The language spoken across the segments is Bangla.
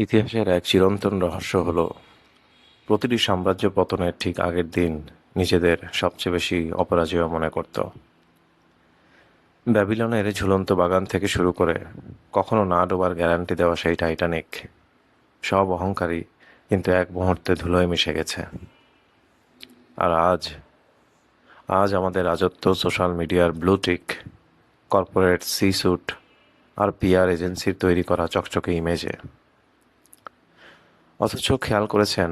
ইতিহাসের এক চিরন্তন রহস্য হলো প্রতিটি সাম্রাজ্য পতনের ঠিক আগের দিন নিজেদের সবচেয়ে বেশি অপরাজেয় মনে করত। ব্যাবিলনের ঝুলন্ত বাগান থেকে শুরু করে কখনো না ডোবার গ্যারান্টি দেওয়া সেই টাইটানিক, সব অহংকারী কিন্তু এক মুহূর্তে ধুলোয় মিশে গেছে। আর আজ আজ আমাদের রাজত্ব সোশ্যাল মিডিয়ার ব্লুটিক, কর্পোরেট সি স্যুট আর পিআর এজেন্সির তৈরি করা চকচকে ইমেজে। অথচ খেয়াল করেছেন,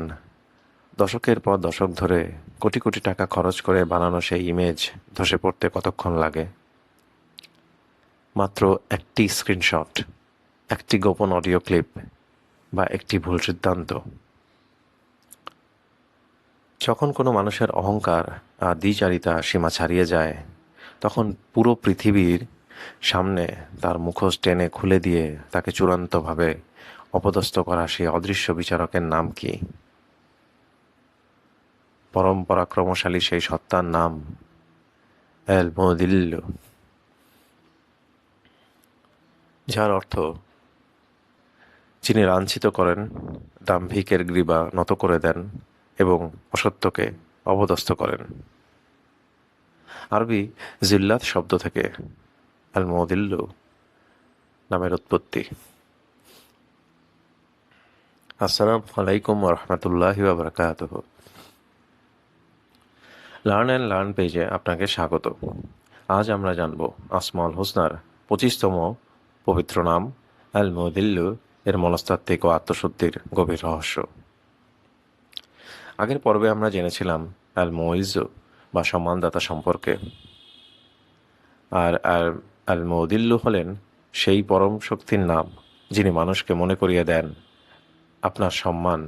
দশকের পর দশক ধরে কোটি কোটি টাকা খরচ করে বানানো সেই ইমেজ ধসে পড়তে কতক্ষণ লাগে? মাত্র একটি স্ক্রিনশট, একটি গোপন অডিও ক্লিপ বা একটি ভুল সিদ্ধান্ত। যখন কোনো মানুষের অহংকার আর দ্বিচারিতা সীমা ছাড়িয়ে যায়, তখন পুরো পৃথিবীর সামনে তার মুখোশ টেনে খুলে দিয়ে তাকে চূড়ান্তভাবে অপদস্থ করা সেই অদৃশ্য বিচারকের নাম কি? পরম পরাক্রমশালী সেই সত্তার নাম এল মুদিল্লু, যার অর্থ যিনি লাঞ্ছিত করেন, দাম্ভিকের গ্রীবা নত করে দেন এবং অসত্যকে অপদস্থ করেন। আরবি জিল্লাত শব্দ থেকে আল মুদিল্লু নামের উৎপত্তি। আসসালামু আলাইকুম ওয়া রাহমাতুল্লাহি ওয়া বারাকাতুহু। লার্ন অ্যান্ড লার্ন পেজে আপনাকে স্বাগত। আজ আমরা জানব আসমাউল হুসনার 25তম পবিত্র নাম আল মুদিল্লু এর মনস্তাত্ত্বিক ও আত্মশুদ্ধির গভীর রহস্য। আগের পর্বে আমরা জেনেছিলাম আল মুইজ্জু বা সম্মানদাতা সম্পর্কে। আর আর আল মুদিল্লু হলেন সেই পরম শক্তির নাম যিনি মানুষকে মনে করিয়ে দেন আপনার সম্মান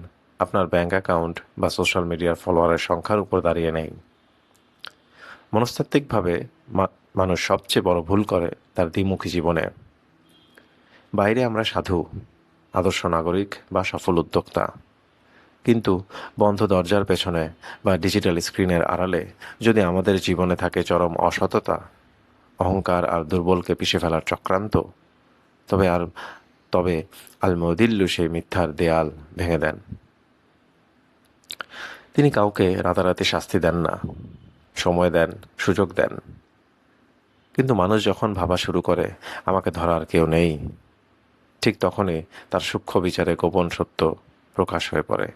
আপনার ব্যাংক অ্যাকাউন্ট বা সোশ্যাল মিডিয়ার ফলোয়ারের সংখ্যার উপর দাঁড়িয়ে নেই। মনস্তাত্ত্বিকভাবে মানুষ সবচেয়ে বড় ভুল করে তার দ্বিমুখী জীবনে। বাইরে আমরা সাধু, আদর্শ নাগরিক বা সফল উদ্যোক্তা, কিন্তু বন্ধ দরজার পেছনে বা ডিজিটাল স্ক্রিনের আড়ালে যদি আমাদের জীবনে থাকে চরম অসততা, অহংকার আর দুর্বলকে পিষে ফেলার চক্রান্ত, তবে আল মুদিল্লু সেই মিথ্যার দেয়াল ভেঙে দেন। তিনি কাউকে রাতারাতি শাস্তি দেন না, সময় দেন, সুযোগ দেন। কিন্তু মানুষ যখন ভাবা শুরু করে আমাকে ধরার কেউ নেই, ঠিক তখনই তার সূক্ষ্ম বিচারে গোপন সত্য প্রকাশ হয়ে পড়ে।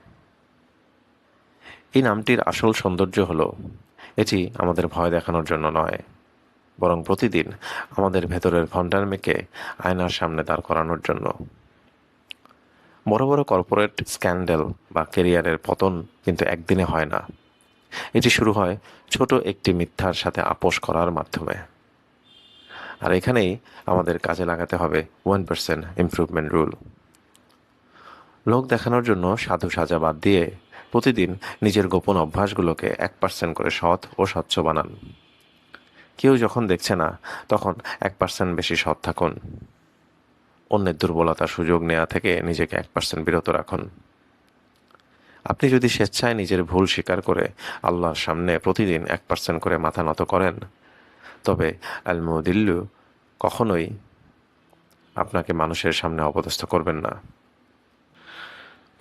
এই নামটির আসল সৌন্দর্য হলো এটি আমাদের ভয় দেখানোর জন্য নয়, বরং প্রতিদিন আমাদের ভেতরের ভণ্ডামিকে আয়নার সামনে দাঁড় করানোর জন্য। বড় বড় কর্পোরেট স্ক্যান্ডাল বা কেরিয়ারের পতন কিন্তু একদিনে হয় না। এটি শুরু হয় ছোট একটি মিথ্যার সাথে আপোষ করার মাধ্যমে। আর এখানেই আমাদের কাজে লাগাতে হবে 1% ইমপ্রুভমেন্ট রুল। লোক দেখানোর জন্য সাধু সাজা বাদ দিয়ে প্রতিদিন নিজের গোপন অভ্যাসগুলোকে 1% করে সৎ ও স্বচ্ছ বানান। কেউ যখন দেখছে না, তখন 1% বেশি সৎ থাকুন। অন্যের দুর্বলতার সুযোগ নেওয়া থেকে নিজেকে 1% বিরত রাখুন। আপনি যদি স্বেচ্ছায় নিজের ভুল স্বীকার করে আল্লাহর সামনে প্রতিদিন 1% করে মাথা নত করেন, তবে আল মুদিল্লু কখনোই আপনাকে মানুষের সামনে অপদস্থ করবেন না।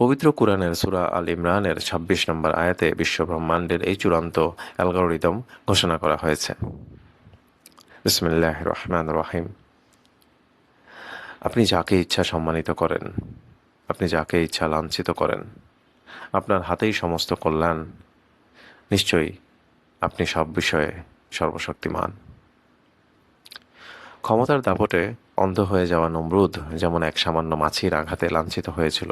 পবিত্র কুরআনের সূরা আল ইমরানের 26 নম্বর আয়াতে বিশ্বব্রহ্মাণ্ডের এই চূড়ান্ত অ্যালগরিদম ঘোষণা করা হয়েছে। বিসমিল্লাহির রহমানির রহিম। আপনি যাকে ইচ্ছা সম্মানিত করেন, আপনি যাকে ইচ্ছা লাঞ্ছিত করেন, আপনার হাতেই সমস্ত কল্যাণ। নিশ্চয়ই আপনি সব বিষয়ে সর্বশক্তিমান। ক্ষমতার দাপটে অন্ধ হয়ে যাওয়া নমরুদ যেমন এক সামান্য মাছির আঘাতে লাঞ্ছিত হয়েছিল,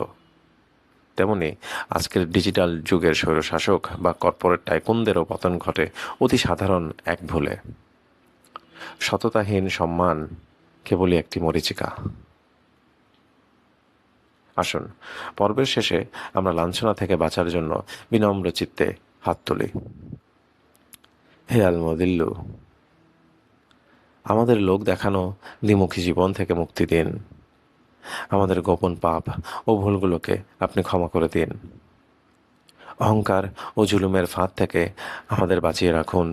তেমনি আজকের ডিজিটাল যুগের স্বৈরশাসক বা কর্পোরেট টাইকুনদেরও পতন ঘটে অতি সাধারণ এক ভুলে। সততাহীন সম্মান কেবলই একটি মরীচিকা। আসুন, পর্বের শেষে আমরা লাঞ্ছনা থেকে বাঁচার জন্য বিনম্র চিত্তে হাত তুলি। হে আল মুদিল্লু, আমাদের লোক দেখানো দ্বিমুখী জীবন থেকে মুক্তি দিন। আমাদের গোপন পাপ ও ভুলগুলোকে আপনি ক্ষমা করে দিন। অহংকার ও জুলুমের ফাঁদ থেকে আমাদের বাঁচিয়ে রাখুন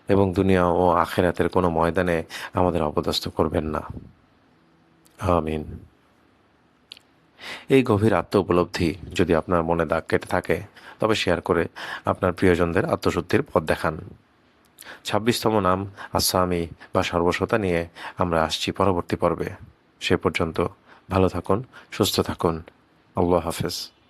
এবং দুনিয়া ও আখেরাতের কোনো ময়দানে আমাদের অপদস্থ করবেন না। আমিন। এই গভীর আত্ম উপলব্ধি যদি আপনার মনে দাগ কেটে থাকে, তবে শেয়ার করে আপনার প্রিয়জনদের আত্মশুদ্ধির পথ দেখান। ২৬তম নাম আসামি বা সর্বসতা নিয়ে আমরা আসছি পরবর্তী পর্বে। সে পর্যন্ত ভালো থাকুন, সুস্থ থাকুন। আল্লাহ হাফেজ।